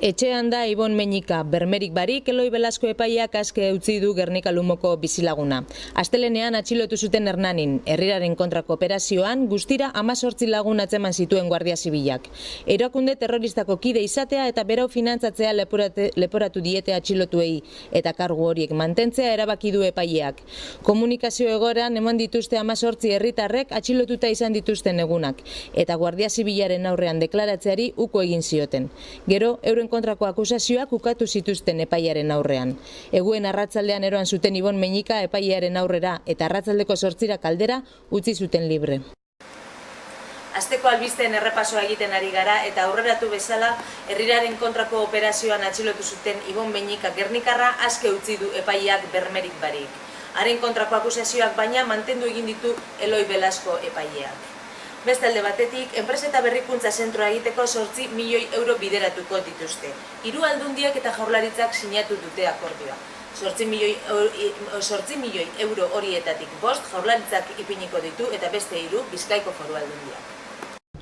Etxean da Ibon Meñika, bermerik barik Eloi Belasko epaileak aske utzi du Gernika Lumoko bizilaguna. Astelenean atxilotu zuten Hernanin, herriraren kontrako operazioan guztira 18 lagun atzeman zituen Guardia Zibilak. Erakunde terroristako kide izatea eta berau finantzatzea leporatu diete atxilotuei eta kargu horiek mantentzea erabaki du epaileak. Komunikazio egoeran eman dituzte 18 herritarrek atxilotuta izan dituzten egunak eta Guardia Zibilaren aurrean deklaratzeari uko egin zioten. Gero, euren kontrako akusazioak ukatu zituzten epailearen aurrean. Eguen arratsaldean eroan zuten Ibon Meñika epailearen aurrera eta arratsaldeko 8 kaldera utzi zuten libre. Asteko albisteen errepasoa egiten ari gara eta aurreratu bezala herriraren kontrako operazioan atxilotu zuten Ibon Meñika Gernikarra aske utzi du epaileak bermerik barik. Haren kontrako akusazioak baina mantendu egin ditu Eloi Belasko epaileak. Beste alde batetik, enpresa eta berrikuntza zentroa egiteko 8 milioi euro bideratuko dituzte. 3 aldundiak eta jaurlaritzak sinatu dute akordioa. 8 milioi euro horietatik 5 jaurlaritzak ipiniko ditu eta beste 3 Bizkaiko Foru Aldundiak.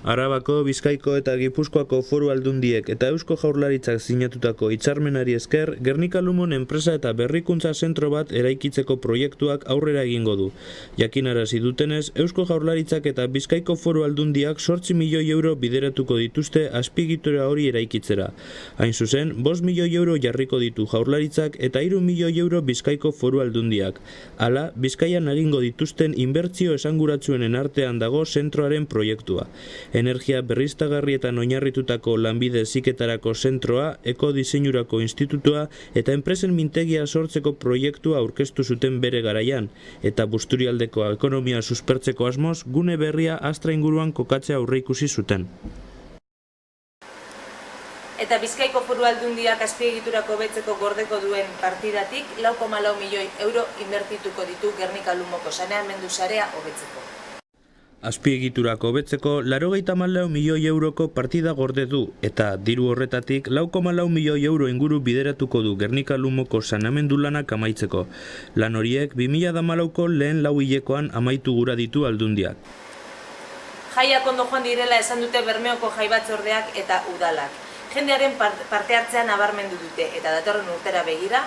Arabako, Bizkaiko eta Gipuzkoako Foru Aldundiek eta Eusko Jaurlaritzak sinatutako hitzarmenari esker, Gernika Lumon enpresa eta berrikuntza zentro bat eraikitzeko proiektuak aurrera egingo du. Jakinarazi dutenez, Eusko Jaurlaritzak eta Bizkaiko Foru Aldundiak 8 milioi euro bideratuko dituzte azpiegitura hori eraikitzera. Hain zuzen, 5 milioi euro jarriko ditu Jaurlaritzak eta 3 milioi euro Bizkaiko Foru Aldundiak. Hala, Bizkaian egingo dituzten inbertsio esanguratsuenen artean dago zentroaren proiektua. Energia berriztagarrietan oinarritutako lanbide heziketarako zentroa, ekodiseinurako institutua eta enpresen mintegia sortzeko proiektua aurkeztu zuten bere garaian, eta Busturialdeko ekonomia suspertzeko asmoz gune berria Astra inguruan kokatzea aurreikusi zuten. Eta Bizkaiko Foru Aldundiak azpiegiturako hobetzeko gordeko duen partidatik 4,4 milioi euro inbertituko ditu Gernika Lumoko saneamendu sarea hobetzeko. Azpiegiturako hobetzeko 84 milioi euroko partida gorde du eta diru horretatik 4,4 milioi euro inguru bideratuko du Gernika Lumoko saneamendu lanak amaitzeko. Lan horiek 2014ko lehen 4 hilekoan amaitu gura ditu aldundiak. Jaiak ondo joan direla esan dute Bermeoko jai batzordeak eta udalak. Jendearen parte hartzean nabarmendu dute eta datorren urtera begira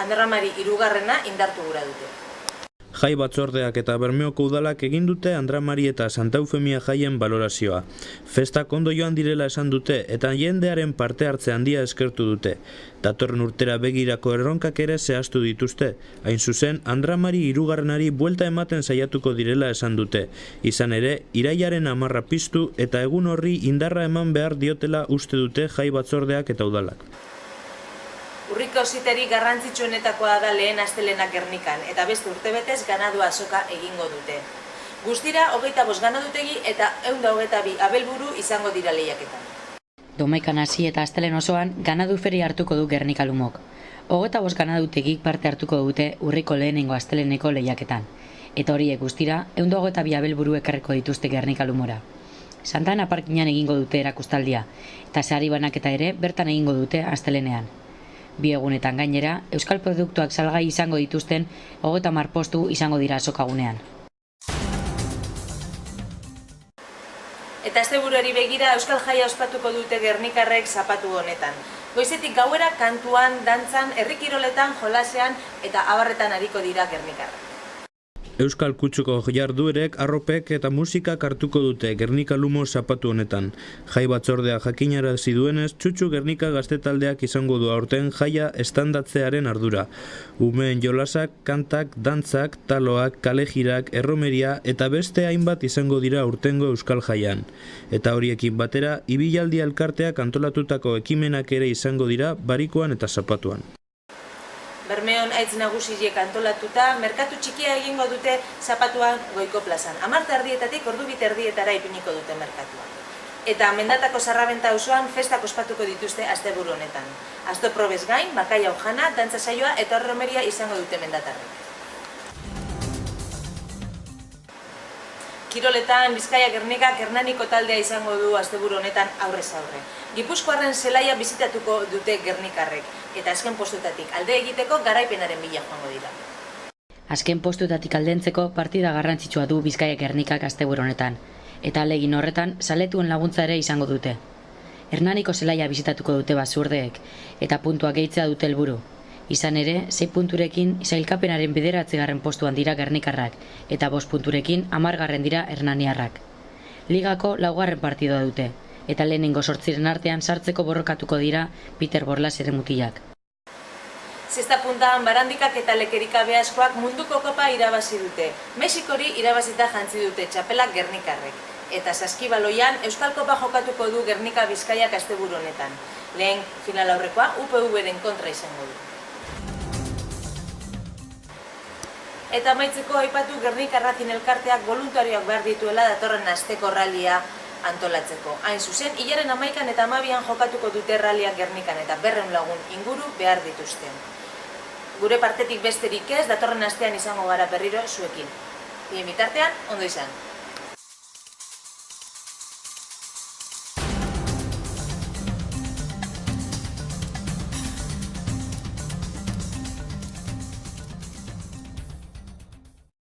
Andramari 3. indartu gura dute. Jai batzordeak eta Bermeoko udalak egin dute Andramari eta Santa Eufemia jaien balorazioa. Festak ondo joan direla esan dute eta jendearen parte hartze handia eskertu dute. Datorren urtera begirako erronkak ere zehaztu dituzte. Hain zuzen, Andramari 3. buelta ematen saiatuko direla esan dute. Izan ere, irailaren 10 piztu eta egun horri indarra eman behar diotela uste dute jai batzordeak eta udalak. Urriko auzitegi garrantzitsuenetakoa da lehen astelehenak Gernikan, eta beste urtebetez ganadu azoka egingo dute. Guztira, 25 ganadutegi eta 122 abelburu izango dira lehiaketan. Domaikan hasi eta astelehen osoan ganadu feria hartuko du Gernika Lumok. 25 ganadutegik parte hartuko dute urriko lehenengo asteleheneko lehiaketan. Eta horiek guztira, 122 abelburu ekarriko dituzte Gernika Lumora. Santana parkinan egingo dute erakustaldia, eta sari banaketa ere bertan egingo dute astelehenean. 2 egunetan gainera, euskal produktuak salgai izango dituzten 30 postu izango dira azokagunean. Eta asteburuari begira euskal jaia ospatuko dute Gernikarrek zapatu honetan. Goizetik gauera kantuan, dantzan, herri kiroletan, jolasean eta abarretan ariko dira Gernikarrek. Euskal Kutxuko jarduerek, arropek eta musikak hartuko dute Gernika Lumo zapatu honetan. Jai batzordea jakinarazi duenez, Txutxu Gernika gaztetaldeak izango du aurten jaia estandatzearen ardura. Umeen jolasak, kantak, dantzak, taloak, kalejirak, erromeria eta beste hainbat izango dira aurtengo euskal jaian. Eta horiekin batera, ibilaldi elkarteak antolatutako ekimenak ere izango dira barikoan eta zapatuan. Bermeon aitz nagusiek antolatuta, merkatu txikia egingo dute zapatuan Goiko plazan. 10:30 ordu 2:30 ipiniko dute merkatuan. Eta Mendatako Sarrabenta auzoan festak ospatuko dituzte asteburu honetan. Asto probez gain, bakaia hojana, dantza saioa eta erromeria izango dute mendatarrek. Kiroletan Bizkaia Gernikak Hernaniko taldea izango du asteburu honetan aurrez aurre. Gipuzkoarren zelaia bizitatuko dute Gernikarrek eta azken postutatik alde egiteko garaipenaren bila joango dira. Azken postutatik aldentzeko partida garrantzitsua du Bizkaia Gernikak asteburu honetan eta ahalegin horretan zaletuen laguntza ere izango dute. Hernaniko zelaia bisitatuko dute basurdeek, eta puntuak gehitzea dute helburu. Izan ere, 6 punturekin sailkapenaren 9. postuan dira gernikarrak, eta 5 punturekin 10. dira hernaniarrak. Ligako 4. partidoa dute, eta lehenengo 8 artean sartzeko borrokatuko dira Peter Borlas ere mutilak. Zesta puntaan barandikak eta lekerika behaskoak munduko kopa irabazi dute. Mexikori irabazita jantzi dute txapelak gernikarrek. Eta saskibaloian Euskal Kopa jokatuko du Gernika Bizkaiak asteburu honetan. Lehen final aurrekoa UPV-ren kontra izango du. Eta amaitzeko aipatu Gernika Racing elkarteak boluntarioak behar dituela datorren asteko rallia antolatzeko. Hain zuzen, hilaren 11 eta 12 jokatuko dute ralliak Gernikan eta 200 lagun inguru behar dituzte. Gure partetik besterik ez, datorren astean izango gara berriro zuekin. Bien bitartean, ondo izan.